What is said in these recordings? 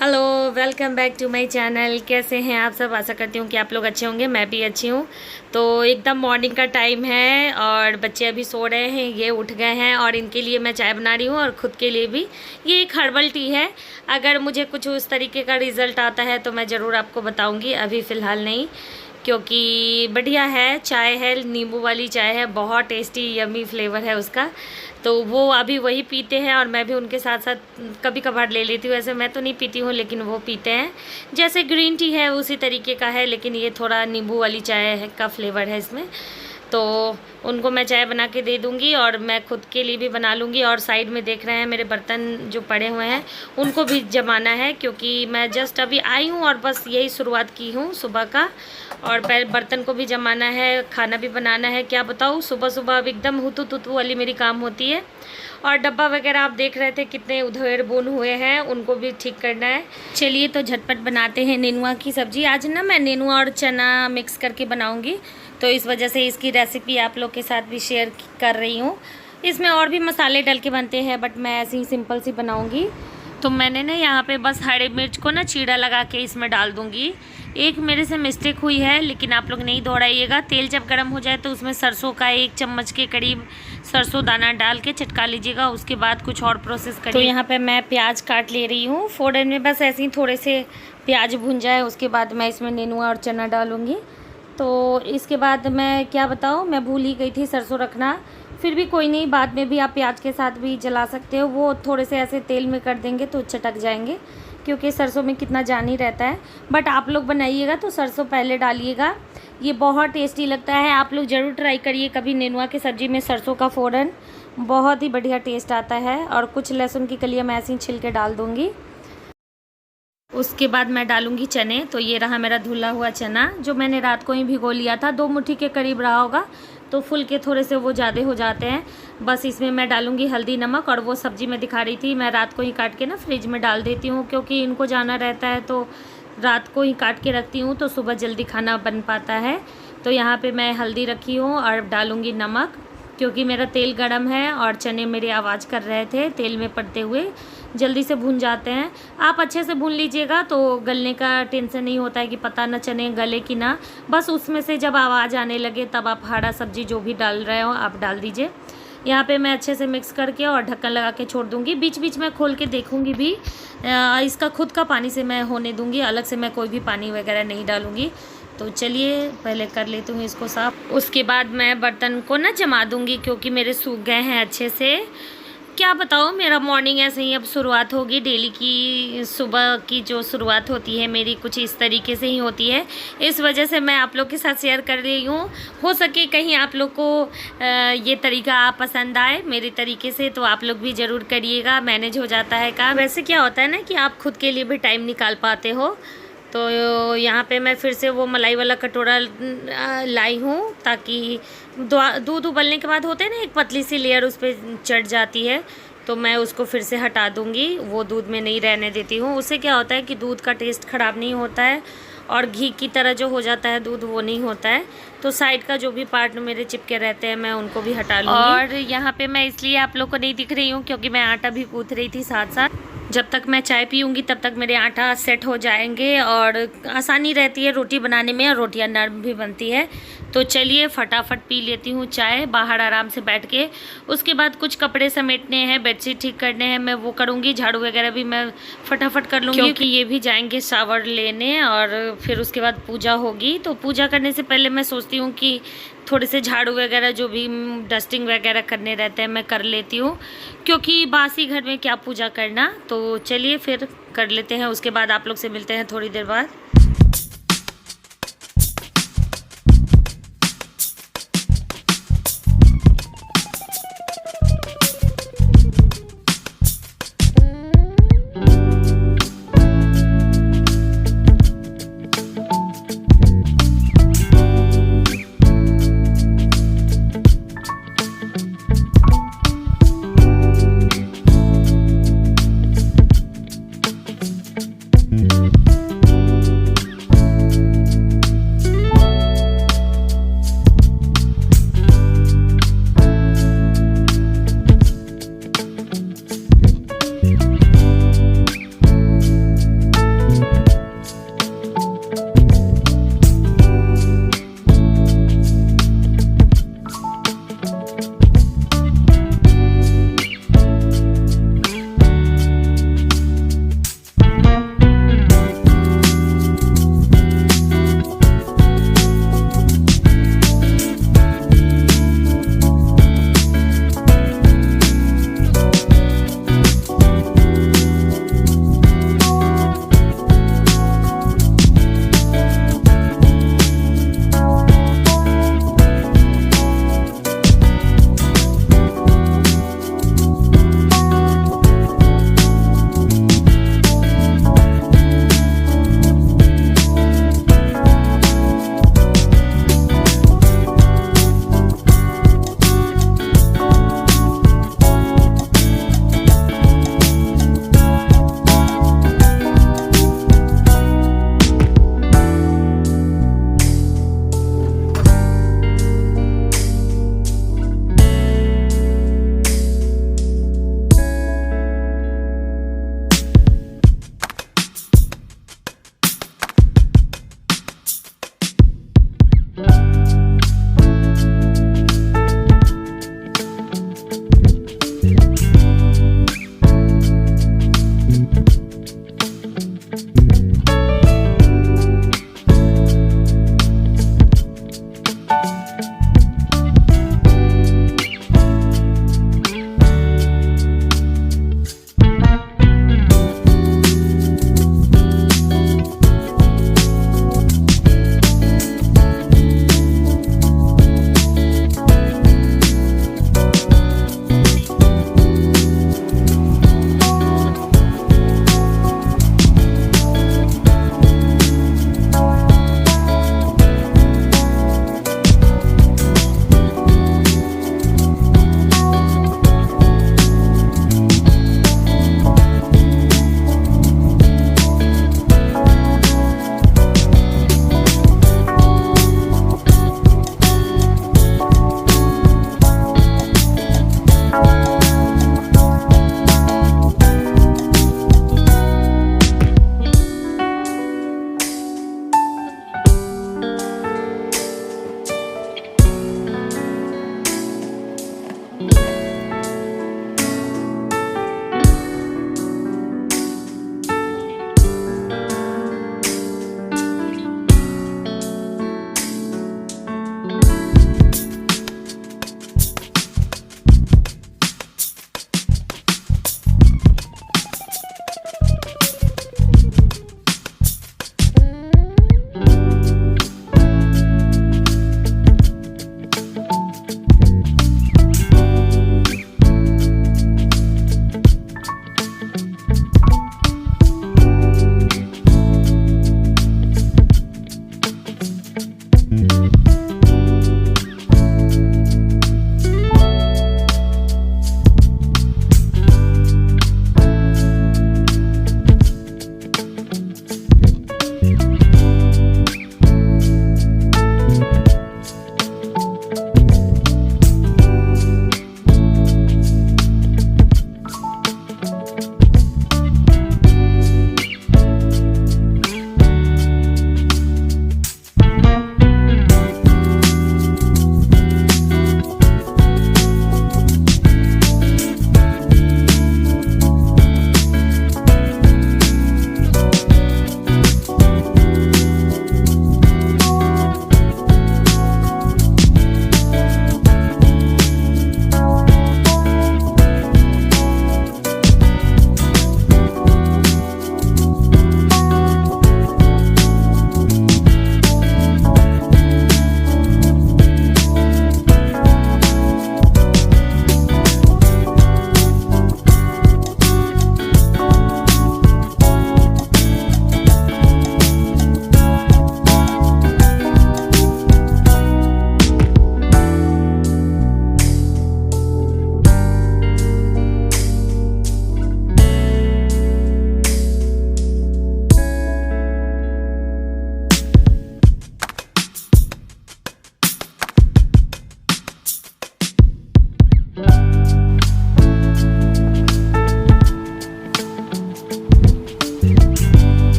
Hello, welcome back to my channel. कैसे हैं आप सब? आशा करती हूँ कि आप लोग अच्छे होंगे। मैं भी अच्छी हूँ। तो एकदम मॉर्निंग का टाइम है और बच्चे अभी सो रहे हैं, ये उठ गए हैं और इनके लिए मैं चाय बना रही हूँ और ख़ुद के लिए भी। ये एक हर्बल टी है। अगर मुझे कुछ उस तरीके का रिज़ल्ट आता है तो मैं ज़रूर आपको बताऊँगी, अभी फ़िलहाल नहीं, क्योंकि बढ़िया है। चाय है, नींबू वाली चाय है, बहुत टेस्टी यमी फ्लेवर है उसका। तो वो अभी वही पीते हैं और मैं भी उनके साथ साथ कभी कभार ले लेती हूँ। ऐसे मैं तो नहीं पीती हूँ, लेकिन वो पीते हैं। जैसे ग्रीन टी है उसी तरीके का है, लेकिन ये थोड़ा नींबू वाली चाय है का फ्लेवर है इसमें। तो उनको मैं चाय बना के दे दूँगी और मैं खुद के लिए भी बना लूँगी। और साइड में देख रहे हैं मेरे बर्तन जो पड़े हुए हैं, उनको भी जमाना है, क्योंकि मैं जस्ट अभी आई हूँ और बस यही शुरुआत की हूँ सुबह का। और बर्तन को भी जमाना है, खाना भी बनाना है। क्या बताऊँ, सुबह सुबह अब एकदम हुतू तुतू वाली मेरी काम होती है। और डब्बा वगैरह आप देख रहे थे कितने उधेड़ बुन हुए हैं, उनको भी ठीक करना है। चलिए तो झटपट बनाते हैं नेनुआ की सब्ज़ी। आज ना मैं नेनुआ और चना मिक्स करके बनाऊंगी, तो इस वजह से इसकी रेसिपी आप लोग के साथ भी शेयर कर रही हूँ। इसमें और भी मसाले डल के बनते हैं, बट मैं ऐसी ही सिंपल सी बनाऊँगी। तो मैंने ना यहाँ पे बस हरी मिर्च को ना चीरा लगा के इसमें डाल दूँगी। एक मेरे से मिस्टेक हुई है, लेकिन आप लोग नहीं दोहराइएगा। तेल जब गर्म हो जाए तो उसमें सरसों का 1 चम्मच के करीब सरसों दाना डाल के चटका लीजिएगा। उसके बाद कुछ और प्रोसेस करिए। तो यहाँ पे मैं प्याज काट ले रही हूँ फ़ोरन में, बस ऐसे ही थोड़े से प्याज भुन जाए उसके बाद मैं इसमें नेनुआ और चना डालूँगी। तो इसके बाद मैं क्या बताऊँ, मैं भूल ही गई थी सरसों रखना। फिर भी कोई नहीं, बाद में भी आप प्याज के साथ भी जला सकते हो। वो थोड़े से ऐसे तेल में कर देंगे तो चटक जाएंगे, क्योंकि सरसों में कितना जान ही रहता है। बट आप लोग बनाइएगा तो सरसों पहले डालिएगा, ये बहुत टेस्टी लगता है। आप लोग ज़रूर ट्राई करिए कभी नेनुआ की सब्ज़ी में सरसों का फ़ोरन, बहुत ही बढ़िया टेस्ट आता है। और कुछ लहसुन की कलियाँ मैं ऐसे ही छिल के डाल दूँगी। उसके बाद मैं डालूँगी चने। तो ये रहा मेरा धुला हुआ चना, जो मैंने रात को ही भिगो लिया था। 2 मुट्ठी के करीब रहा होगा, तो फुल के थोड़े से वो ज़्यादा हो जाते हैं। बस इसमें मैं डालूँगी हल्दी नमक। और वो सब्ज़ी मैं दिखा रही थी, मैं रात को ही काट के ना फ्रिज में डाल देती हूँ, क्योंकि इनको जाना रहता है तो रात को ही काट के रखती हूँ, तो सुबह जल्दी खाना बन पाता है। तो यहाँ पे मैं हल्दी रखी हूँ और डालूँगी नमक, क्योंकि मेरा तेल गरम है और चने मेरे आवाज़ कर रहे थे तेल में पड़ते हुए, जल्दी से भून जाते हैं। आप अच्छे से भून लीजिएगा तो गलने का टेंशन नहीं होता है कि पता न चने गले कि ना। बस उसमें से जब आवाज़ आने लगे तब आप हरा सब्ज़ी जो भी डाल रहे हो आप डाल दीजिए। यहाँ पे मैं अच्छे से मिक्स करके और ढक्कन लगा के छोड़ दूँगी। बीच बीच में खोल के देखूँगी भी। इसका खुद का पानी से मैं होने दूँगी, अलग से मैं कोई भी पानी वगैरह नहीं डालूँगी। तो चलिए पहले कर लेती हूँ इसको साफ़। उसके बाद मैं बर्तन को ना जमा दूँगी, क्योंकि मेरे सूख गए हैं अच्छे से। क्या बताओ, मेरा मॉर्निंग ऐसे ही अब शुरुआत होगी। डेली की सुबह की जो शुरुआत होती है मेरी कुछ इस तरीके से ही होती है। इस वजह से मैं आप लोग के साथ शेयर कर रही हूँ। हो सके कहीं आप लोग को ये तरीका पसंद आए मेरे तरीके से, तो आप लोग भी ज़रूर करिएगा। मैनेज हो जाता है काम। वैसे क्या होता है ना कि आप खुद के लिए भी टाइम निकाल पाते हो। तो यहाँ पे मैं फिर से वो मलाई वाला कटोरा लाई हूँ, ताकि दूध उबलने के बाद होते हैं ना एक पतली सी लेयर उस पर चढ़ जाती है, तो मैं उसको फिर से हटा दूँगी। वो दूध में नहीं रहने देती हूँ। उससे क्या होता है कि दूध का टेस्ट ख़राब नहीं होता है और घी की तरह जो हो जाता है दूध, वो नहीं होता है। तो साइड का जो भी पार्ट मेरे चिपके रहते हैं मैं उनको भी हटा लूँगी। और यहाँ पे मैं इसलिए आप लोग को नहीं दिख रही हूँ, क्योंकि मैं आटा भी गूँथ रही थी साथ साथ। जब तक मैं चाय पीऊँगी तब तक मेरे आटा सेट हो जाएंगे और आसानी रहती है रोटी बनाने में, और रोटियाँ नरम भी बनती है। तो चलिए फटाफट पी लेती हूँ चाय बाहर आराम से बैठ के। उसके बाद कुछ कपड़े समेटने हैं, बेडशीट ठीक करने हैं, मैं वो करूँगी। झाड़ू वगैरह भी मैं फटाफट कर लूँगी, क्योंकि ये भी जाएंगे शावर लेने और फिर उसके बाद पूजा होगी। तो पूजा करने से पहले मैं सोचती हूँ कि थोड़े से झाड़ू वगैरह जो भी डस्टिंग वगैरह करने रहते हैं मैं कर लेती हूँ, क्योंकि बासी घर में क्या पूजा करना। तो चलिए फिर कर लेते हैं। उसके बाद आप लोग से मिलते हैं थोड़ी देर बाद।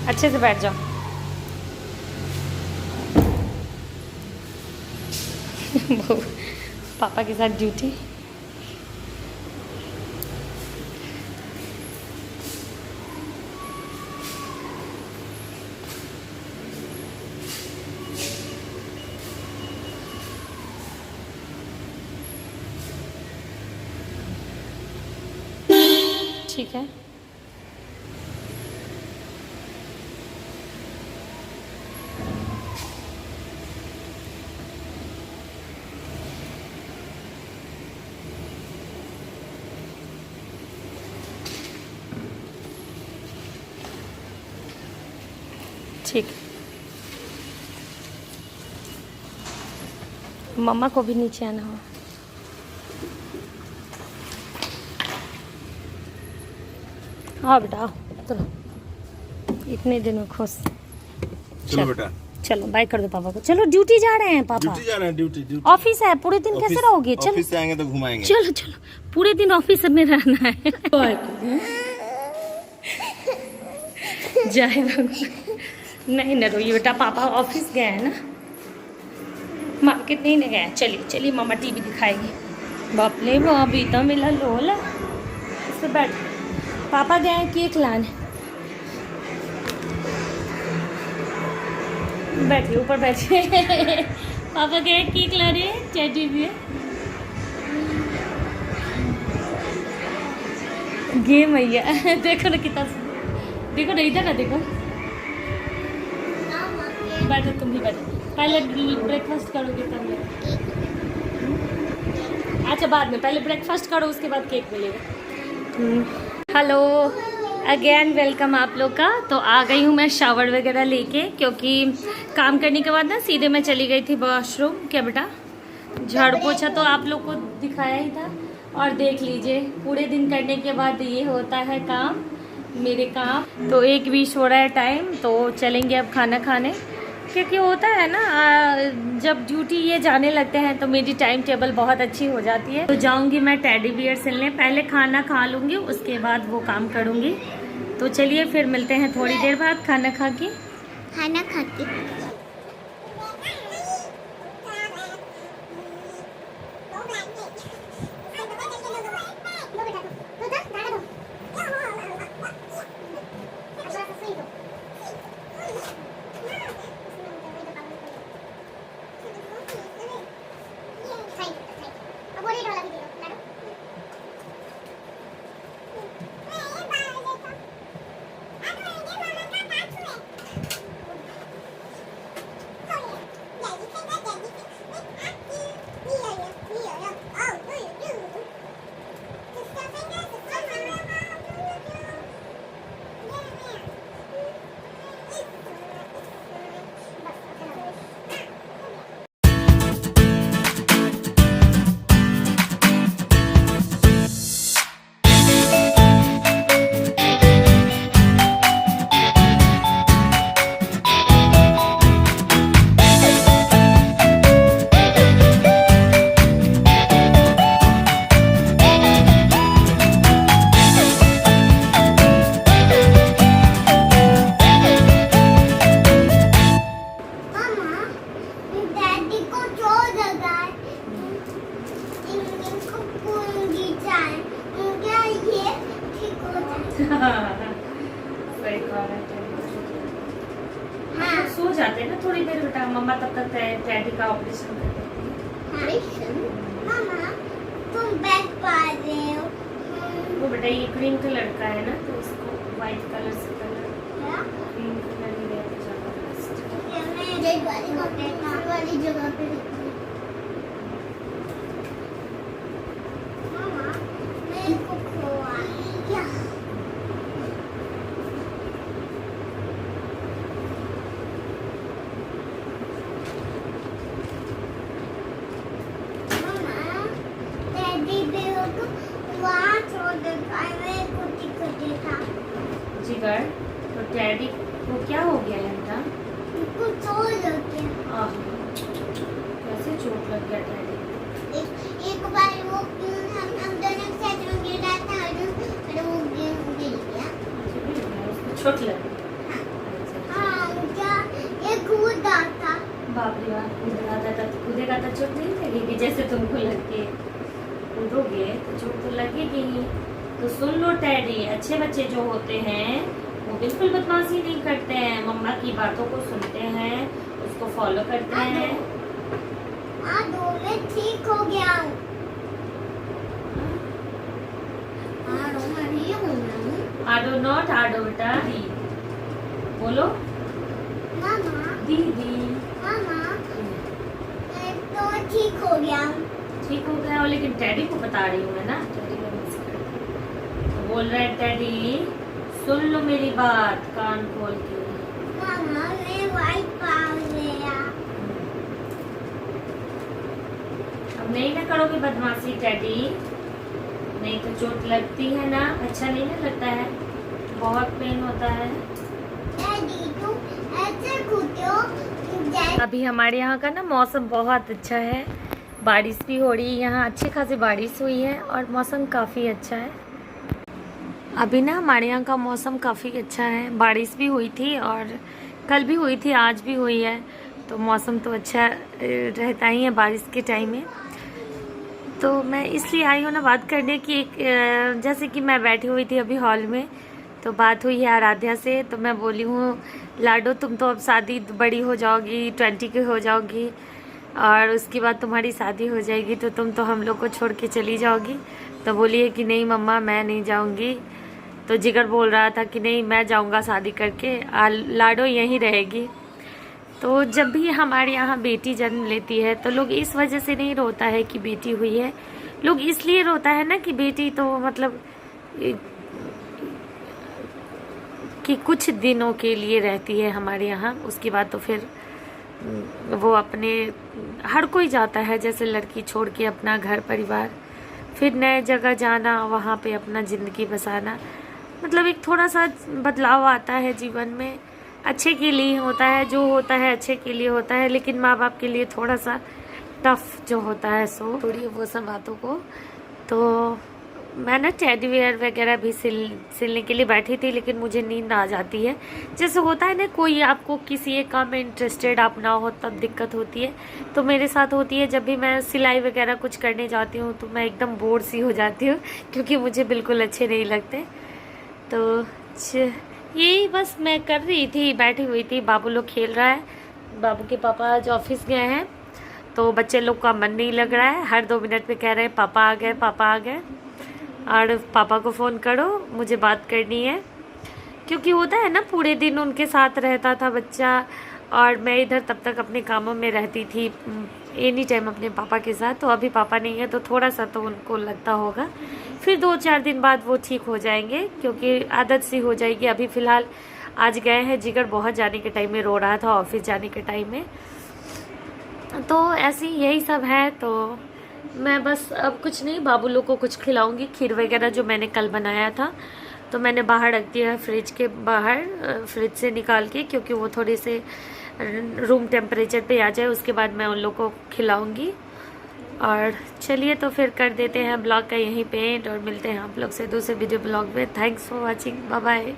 अच्छे से बैठ जाओ। पापा के साथ ड्यूटी। ठीक है। ठीक, मम्मा को भी नीचे आना हो। हाँ बेटा, चलो इतने दिन में खुश। चलो बेटा, चलो बाय कर दो पापा को। चलो ड्यूटी जा रहे हैं पापा। ड्यूटी जा रहे हैं, ड्यूटी ऑफिस है, पूरे दिन कैसे रहोगे? चलो ऑफिस से आएंगे तो घुमाएंगे। चलो चलो, पूरे दिन ऑफिस में रहना है। जाए नहीं ना रोइए बेटा, पापा ऑफिस गए हैं ना, मार्केट नहीं ना गए। चलिए चलिए, मामा टीवी दिखाएगी। बाप रे बाप, इतना मिला लोला। इस पे बैठ, पापा गए हैं केक लाने। बैठिए ऊपर बैठिए। पापा गए केक ला रहे हैं, टेडी बियर। गेम भैया देखो ना कितना, देखो ना इधर ना, देखो। बैठो, तुम भी बैठो, पहले ब्रेकफास्ट करोगे तब। अच्छा बाद में, पहले ब्रेकफास्ट करो उसके बाद केक मिलेगा। हेलो अगेन, वेलकम आप लोग का। तो आ गई हूँ मैं शावर वगैरह लेके, क्योंकि काम करने के बाद ना सीधे मैं चली गई थी वॉशरूम। क्या बेटा? झाड़ू पोछा तो आप लोग को दिखाया ही था। और देख लीजिए, पूरे दिन करने के बाद ये होता है काम, मेरे काम। तो 1:20 हो रहा है टाइम, तो चलेंगे अब खाना खाने। क्योंकि होता है ना, जब ड्यूटी ये जाने लगते हैं तो मेरी टाइम टेबल बहुत अच्छी हो जाती है। तो जाऊंगी मैं टेडी बियर सिलने, पहले खाना खा लूँगी, उसके बाद वो काम करूँगी। तो चलिए फिर मिलते हैं थोड़ी देर बाद खाना खा के। सो जाते हैं ना थोड़ी देर बेटा, मम्मा तब तक टैडी का ऑपरेशन करते हैं। मामा तुम बैठ पा रहे हो? वो बेटा ये क्रीम कलर का है ना, तो इसको व्हाइट कलर से कलर, क्रीम कलर ही रहता ज़्यादा बेस्ट। वाली जगह पे मामा मेरे को खोआ क्या? जिगर, तो डैडी को क्या हो गया है बेटा? कुछ हो गया। कैसे चोट लग गया डैडी? एक बार वो हम दोनों साथ में गिरा था और वो गिर गया। उसको चोट लग गई। कूदा था। बाप रे बाप, कूदेगा तो चोट नहीं लगेगी जैसे तुमको लगती है? कूदोगे तो चोट तो लगेगी ही। तो सुन लो टैडी, अच्छे बच्चे जो होते हैं वो बिल्कुल बदमाशी नहीं करते हैं, मम्मा की बातों को सुनते हैं, उसको फॉलो करते हैं। आडो मैं ठीक हो गया हूँ। आडो मैं नहीं हूँ। आडो नॉट आडो बेटा, दी बोलो। मामा दीदी मामा मैं तो ठीक हो गया हूँ। ठीक हो गया हो, लेकिन टैडी को बता रही हूँ मैं ना, टैडी को मिस कर। तो बोल रहा है टैडी सुन लो मेरी बात कान खोल के। मामा मैं वाइट पाव गया। अब नहीं ना करोगे बदमाशी टैडी, नहीं तो चोट लगती है ना, अच्छा नहीं ना लगता है, बहुत पेन होता है। डैडी तुम ऐसे कूदते हो जैसे अभी हमारे यहाँ का ना मौसम बहुत अच्छा है, बारिश भी हो रही है, यहाँ अच्छी खासी बारिश हुई है और मौसम काफ़ी अच्छा है। अभी ना हमारे यहाँ का मौसम काफ़ी अच्छा है, बारिश भी हुई थी और कल भी हुई थी, आज भी हुई है, तो मौसम तो अच्छा रहता ही है बारिश के टाइम में। तो मैं इसलिए आई हूँ ना बात करने की, एक जैसे कि मैं बैठी हुई थी अभी हॉल में, तो बात हुई है आराध्या से, तो मैं बोली हूँ लाडो तुम तो अब शादी बड़ी हो जाओगी, 20 की हो जाओगी और उसके बाद तुम्हारी शादी हो जाएगी, तो तुम तो हम लोग को छोड़ के चली जाओगी। तो बोली है कि नहीं मम्मा मैं नहीं जाऊँगी। तो जिगर बोल रहा था कि नहीं मैं जाऊँगा शादी करके, लाडो यहीं रहेगी। तो जब भी हमारे यहाँ बेटी जन्म लेती है तो लोग इस वजह से नहीं रोता है कि बेटी हुई है, लोग इसलिए रोता है ना कि बेटी तो मतलब कि कुछ दिनों के लिए रहती है हमारे यहाँ, उसके बाद तो फिर वो अपने हर कोई जाता है, जैसे लड़की छोड़ के अपना घर परिवार, फिर नए जगह जाना, वहाँ पे अपना ज़िंदगी बसाना, मतलब एक थोड़ा सा बदलाव आता है जीवन में, अच्छे के लिए होता है, जो होता है अच्छे के लिए होता है, लेकिन माँ बाप के लिए थोड़ा सा टफ जो होता है सो थोड़ी वो सब बातों को। तो मैं ना टेडी वेयर वगैरह भी सिलने के लिए बैठी थी, लेकिन मुझे नींद आ जाती है, जैसे होता है ना कोई आपको किसी एक काम में इंटरेस्टेड आप ना हो तब दिक्कत होती है, तो मेरे साथ होती है जब भी मैं सिलाई वगैरह कुछ करने जाती हूँ तो मैं एकदम बोर सी हो जाती हूँ, क्योंकि मुझे बिल्कुल अच्छे नहीं लगते। तो यही बस मैं कर रही थी, बैठी हुई थी, बाबू लोग खेल रहा है, बाबू के पापा आज ऑफिस गए हैं, तो बच्चे लोग का मन नहीं लग रहा है, हर 2 मिनट पे कह रहे हैं पापा आ गए पापा आ गए, और पापा को फ़ोन करो मुझे बात करनी है, क्योंकि होता है ना पूरे दिन उनके साथ रहता था बच्चा, और मैं इधर तब तक अपने कामों में रहती थी एनी टाइम अपने पापा के साथ। तो अभी पापा नहीं है तो थोड़ा सा तो उनको लगता होगा, फिर 2-4 दिन बाद वो ठीक हो जाएंगे, क्योंकि आदत सी हो जाएगी। अभी फ़िलहाल आज गए हैं, जिगर बहुत जाने के टाइम में रो रहा था ऑफिस जाने के टाइम में, तो ऐसे ही यही सब है। तो मैं बस अब कुछ नहीं, बाबू लोग को कुछ खिलाऊंगी, खीर वगैरह जो मैंने कल बनाया था तो मैंने बाहर रख दिया है, फ्रिज के बाहर, फ्रिज से निकाल के, क्योंकि वो थोड़े से रूम टेम्परेचर पे आ जाए, उसके बाद मैं उन लोग को खिलाऊंगी। और चलिए तो फिर कर देते हैं ब्लॉग का यहीं पे एंड, और मिलते हैं आप लोग से दूसरे वीडियो ब्लॉग में। Thanks for watching, bye bye.